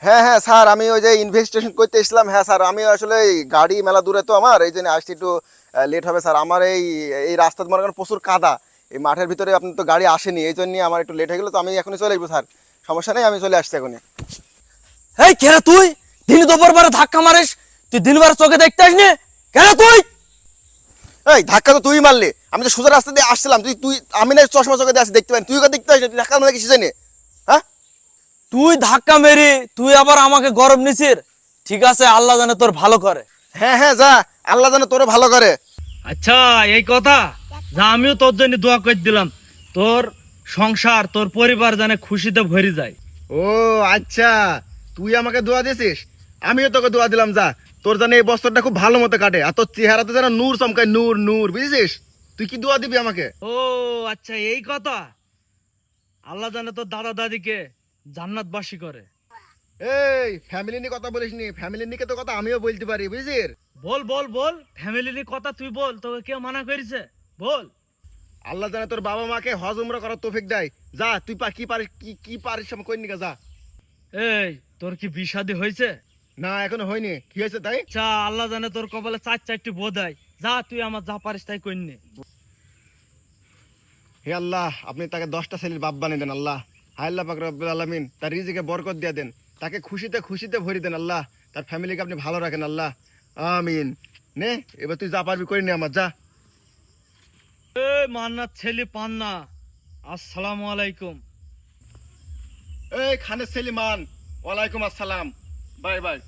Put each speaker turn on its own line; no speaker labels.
হ্যাঁ হ্যাঁ স্যার, আমি ওই যে ইনভেস্টিগেশন করতে এসেছিলাম। হ্যাঁ স্যার, আমি আসলে এই গাড়ি মেলা দূরে তো আমার, এই জন্য আসতে একটু লেট হবে স্যার। আমার এই এই রাস্তাতে মনে করেন প্রচুর কাদা, এই মাঠের ভিতরে আপনার তো গাড়ি আসেনি, এই জন্য আমার একটু লেট হয়ে গেলো। তো আমি এখনই চলে আসবো স্যার, সমস্যা নেই, আমি চলে আসছি এখনই।
এই কেরে তুই দিন দুপুর বারে ধাক্কা মারিস? তুই দিনবার চোখে দেখতে আসনি কেন তুই?
এই ধাক্কা তো তুই মারলি, আমি তো সোজা রাস্তা দিয়ে আসছিলাম। তুই তুই আমি না চশমা চোখে দিয়ে আসি দেখতে পাই, তুই ওকে দেখতে আসি, তুই ধাক্কা মারলে কিছু জানি? হ্যাঁ
তুই ধাক্কা মেরি তুই আবার আমাকে গরম নিছিস? ঠিক আছে, আল্লাহ জানে তোর ভালো করে।
হ্যাঁ হ্যাঁ যা, আল্লাহ যেন তোরে ভালো করে।
আচ্ছা এই কথা, যা আমিও তোর জন্য দোয়া করে দিলাম, তোর সংসার তোর পরিবার জানে খুশিতে ভরে যায়।
ও আচ্ছা, তুই আমাকে দোয়া দিছিস, আমিও তোকে দোয়া দিলাম। যা, তোর জানে এই বছরটা খুব ভালো মতো কাটে, আর তোর চেহারাতে যেন নূর চমকায়, নূর নূর, বুঝেছিস? তুই কি দোয়া দিবি আমাকে?
ও আচ্ছা এই কথা, আল্লাহ জানে তোর দাদা দাদিকে জান্নাতবাসী করে।
এই ফ্যামিলি নিয়ে কথা বলিস নি, ফ্যামিলি নিয়ে তো কথা আমিও বলতে পারি, বুঝিস?
বল বল বল, ফ্যামিলি নিয়ে কথা তুই বল, তোকে কেউ মানা করেছে? বল।
আল্লাহ জানে তোর বাবা মাকে হজ উমরা করার তৌফিক দেয়। যা, তুই কি পারিস, কি পারিস আমি কই নিকা, যা।
এই তোর কি বিষাদি হয়েছে?
না এখনো হয়নি, কি হয়েছে তাই?
আচ্ছা আল্লাহ জানে তোর কপালে চার চারটি বোধ হয়, যা তুই আমার যা পারিস তাই করিনি।
হে আল্লাহ, আপনি তাকে 10টা ছেলের বাপ বানিয়ে দেন আল্লাহ। হায় আল্লাহ পাক রব্বুল আলামিন, তার রিজিকে বরকত দিয়ে দেন, তাকে খুশিতে খুশিতে ভরি দেন আল্লাহ, তার ফ্যামিলিকে আপনি ভালো রাখেন আল্লাহ, আমিন। নে এবার তুই যা পারবি করে নে আমার, যা।
এই মান্নার ছেলে পান্না, আসসালামু আলাইকুম।
এই খানের ছেলে মান, ওয়ালাইকুম আসসালাম, বাই বাই।